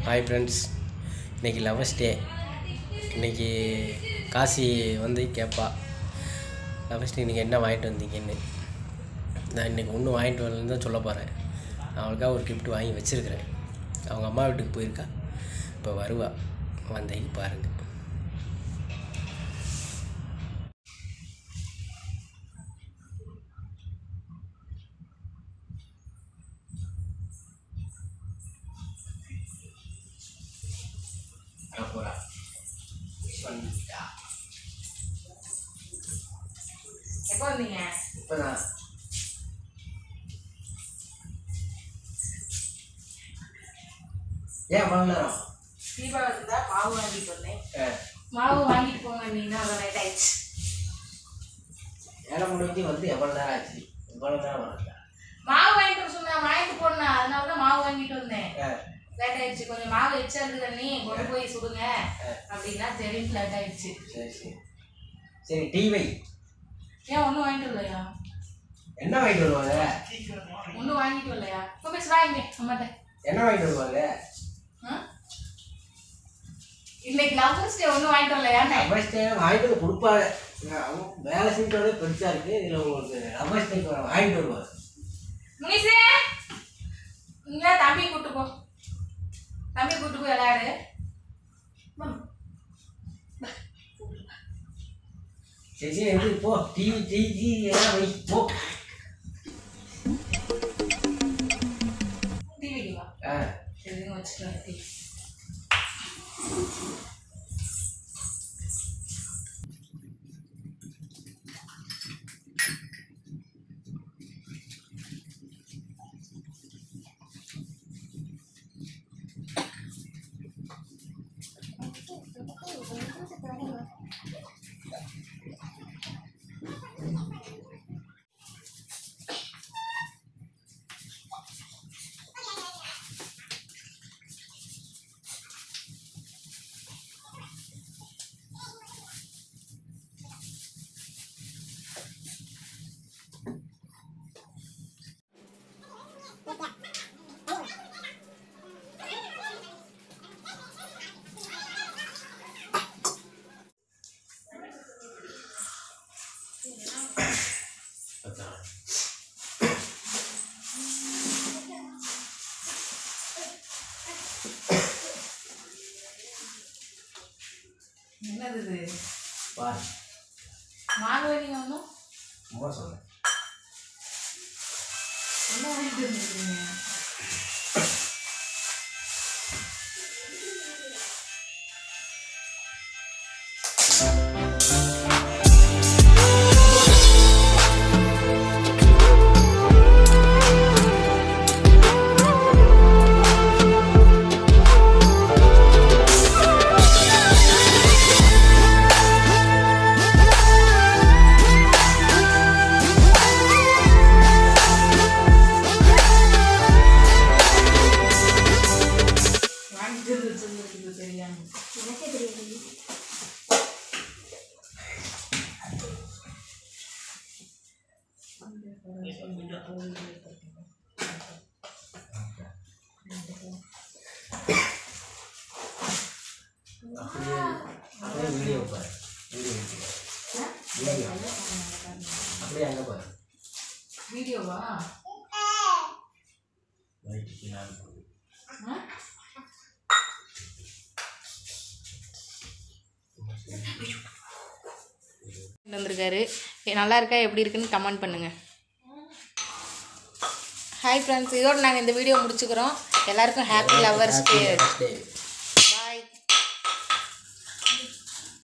Hi friends, இன்றைக்கி lovers டே. இன்றைக்கி காசி வந்து கேட்பா, லவர்ஸ் டே இன்றைக்கி என்ன வாங்கிட்டு வந்தீங்கன்னு. நான் இன்றைக்கி ஒன்றும் வாங்கிட்டு வரலன்னு தான் சொல்ல போகிறேன். அவளுக்காக ஒரு கிஃப்ட் வாங்கி வச்சுருக்கிறேன். அவங்க அம்மா வீட்டுக்கு போயிருக்கா, இப்போ வருவா. வந்தேன் பாருங்கள். போகிறா வந்துட்டா. எப்போ வந்தீங்க? இப்போதான். ஏன் பண்ணலாம்? தீபாவளி தான் மாவு வாங்கிட்டு வந்தேன். மாவு வாங்கிட்டு போங்க நீங்க, அவ்வளோ லேட் ஆயிடுச்சு. ஏழை முடிஞ்சு வந்து எவ்வளோ நேரம் ஆச்சு? எவ்வளோ நேரம் வரல. மாவு வாங்கிட்டு வர சொன்னா வாங்கிட்டு போனேன், அதனால தான் மாவு வாங்கிட்டு வந்தேன். லேட் ஆயிடுச்சு. கொஞ்சம் மாவு எச்சா இருக்குது தண்ணி கொண்டு போய் சுடுங்க அப்படின்னா சரின்னு லேட் ஆயிடுச்சு. சரி சரி சரி, டீ வை. ஏன் ஒன்றும் வாங்கிட்டு வரலையா? என்ன வாங்கிட்டு வருவாங்க? ஒன்றும் வாங்கிட்டு வரலையா? இப்போ போய் வாங்க அம்மாட்ட. என்ன வாங்கிட்டு வருவாங்க? இன்னைக்கு லவர்ஸ் டே, ஒன்றும் வாங்கிட்டு வரலையா? லவர்ஸ் டே வாங்கிட்டு வந்து கொடுப்பாங்க. வேலை செஞ்சோட பெருசாக இருக்குது, இதில் உங்களுக்கு லவர்ஸ் டே வாங்கிட்டு வருவாங்க. முனிசே, இங்கே தம்பி கூட்டு போ, தம்பி கூட்டு போய் விளையாடு. சரி சரி, எப்படி போ. டீ எல்லாம் வை போ. டீ வைக்கவா? சரிங்க, வச்சுக்கலாம் டீ. என்னது இது? பாரு, மாவு வேணுங்க. ஒன்றும் சும்மா சொன்னேன். என்ன வாங்கிட்டு வந்துருக்கீங்க? அப்படியே வீடியோ பாரு, வீடியோ அப்படியே அங்கே பாரு. வீடியோவா? வந்திருக்காரு. நல்லா இருக்கா, எப்படி இருக்குன்னு கமெண்ட் பண்ணுங்கள். ஹாய் ஃப்ரெண்ட்ஸ், இதோடு நாங்கள் இந்த வீடியோ முடிச்சுக்கிறோம். எல்லாருக்கும் ஹாப்பி லவர்ஸ் டே.